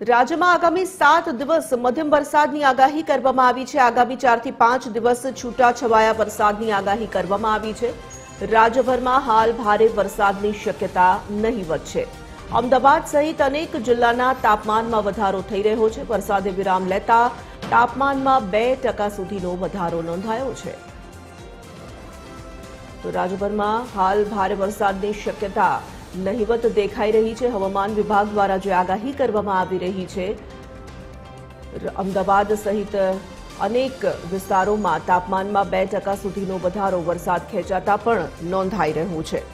રાજ્યમાં આગામી 7 દિવસ મધ્યમ વરસાદની આગાહી કરવામાં આવી છે। આગામી 4 થી 5 દિવસ છૂટાછવાયા વરસાદની આગાહી કરવામાં આવી છે। રાજ્યભરમાં હાલ ભારે વરસાદની શક્યતા નહીવત છે। અમદાવાદ સહિત અનેક જિલ્લાના તાપમાનમાં વધારો થઈ રહ્યો છે। વરસાદે વિરામ લેતા તાપમાનમાં 2% સુધીનો વધારો નોંધાયો છે। તો રાજ્યભરમાં હાલ ભારે વરસાદની શક્યતા નહીવત દેખાઈ રહી છે। હવામાન વિભાગ દ્વારા જે આગાહી કરવામાં આવી રહી છે, અમદાવાદ સહિત અનેક વિસ્તારોમાં તાપમાનમાં 2% સુધીનો વધારો વરસાદ ખેંચાતા પણ નોંધાઈ રહ્યું છે।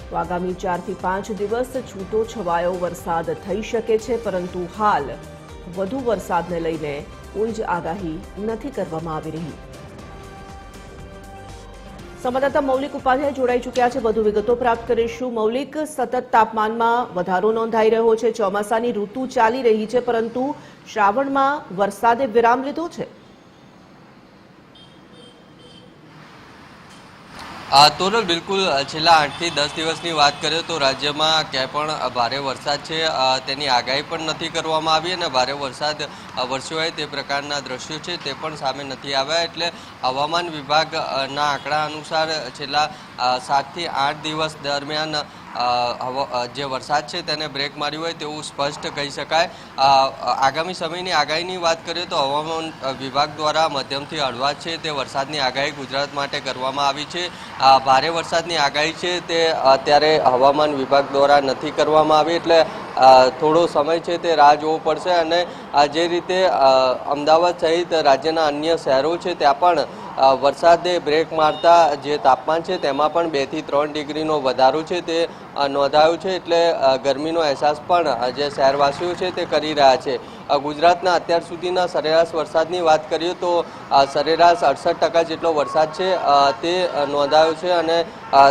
તો આગામી 4 થી 5 દિવસ છૂટો છવાયો વરસાદ થઈ શકે છે, પરંતુ હાલ વધુ વરસાદને લઈને કોઈ જ આગાહી નથી કરવામાં આવી રહી। સંવાદદાતા મૌલિક ઉપાધ્યાય જોડાઈ ચૂક્યા છે, વધુ વિગતો પ્રાપ્ત કરીશું। મૌલિક, સતત તાપમાનમાં વધારો નોંધાઈ રહ્યો છે, ચોમાસાની ઋતુ ચાલી રહી છે, પરંતુ શ્રાવણમાં વરસાદે વિરામ લીધો છે। તોરલ, બિલકુલ છેલ્લા 8 થી 10 દિવસની વાત કરીએ તો રાજ્યમાં ક્યાંય પણ ભારે વરસાદ છે તેની આગાહી પણ નથી કરવામાં આવી અને ભારે વરસાદ વરસ્યો હોય તે પ્રકારના દ્રશ્યો છે તે પણ સામે નથી આવ્યા। એટલે હવામાન વિભાગના આંકડા અનુસાર છેલ્લા 7 થી 8 દિવસ દરમિયાન જે વરસાદ છે તેને બ્રેક માર્યું હોય તેવું સ્પષ્ટ કહી શકાય। આગામી સમયની આગાહીની વાત કરીએ તો હવામાન વિભાગ દ્વારા મધ્યમથી હળવા છે તે વરસાદની આગાહી ગુજરાત માટે કરવામાં આવી છે। ભારે વરસાદની આગાહી છે તે અત્યારે હવામાન વિભાગ દ્વારા નથી કરવામાં આવી, એટલે થોડો સમય છે તે રાહ જોવો પડશે। અને જે રીતે અમદાવાદ સહિત રાજ્યના અન્ય શહેરો છે ત્યાં પણ વરસાદે બ્રેક મારતા જે તાપમાન છે તેમાં પણ 2 થી 3 ડિગ્રીનો વધારો છે તે નોંધાયો છે। એટલે ગરમીનો અહેસાસ પણ જે શહેરવાસીઓ છે તે કરી રહ્યા છે। ગુજરાતના અત્યાર સુધીના સરેરાશ વરસાદની વાત કરીએ તો સરેરાશ 68% જેટલો વરસાદ છે તે નોંધાયો છે અને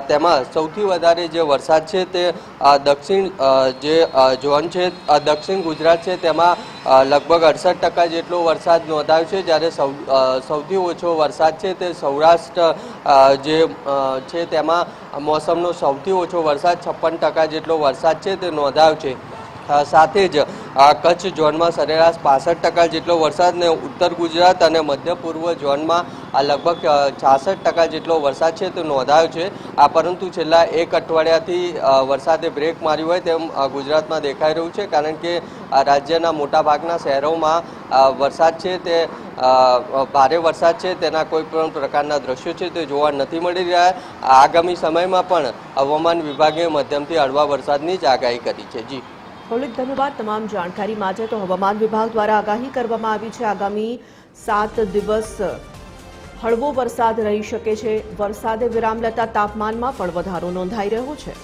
તેમાં સૌથી વધારે જે વરસાદ છે તે દક્ષિણ જે ઝોન છે દક્ષિણ ગુજરાત છે તેમાં લગભગ 68% જેટલો વરસાદ નોંધાયો છે, જ્યારે સૌથી ઓછો વરસાદ છે તે સૌરાષ્ટ્ર જે છે તેમાં મોસમનો સૌથી ઓછો વરસાદ 56% જેટલો વરસાદ છે તે નોંધાયો છે। સાથે જ કચ્છ ઝોનમાં સરેરાશ 65% જેટલો વરસાદ ને ઉત્તર ગુજરાત અને મધ્ય પૂર્વ ઝોનમાં લગભગ 66% જેટલો વરસાદ છે તે નોંધાયો છે। પરંતુ છેલ્લા 1 અઠવાડિયાથી વરસાદે બ્રેક માર્યું હોય તેમ ગુજરાતમાં દેખાઈ રહ્યું છે, કારણ કે રાજ્યના મોટાભાગના શહેરોમાં વરસાદ છે તે ભારે વરસાદ છે તેના કોઈ પણ પ્રકારના દ્રશ્યો છે તે જોવા નથી મળી રહ્યા। આગામી સમયમાં પણ હવામાન વિભાગે મધ્યમથી હળવા વરસાદની જ આગાહી કરી છે। જી મૌલિક, ધન્યવાદ તમામ જાણકારી માટે। તો હવામાન વિભાગ દ્વારા આગાહી કરવામાં આવી છે, આગામી 7 દિવસ હળવો વરસાદ રહી શકે છે। વરસાદે વિરામ લેતા તાપમાનમાં પણ વધારો નોંધાઈ રહ્યો છે।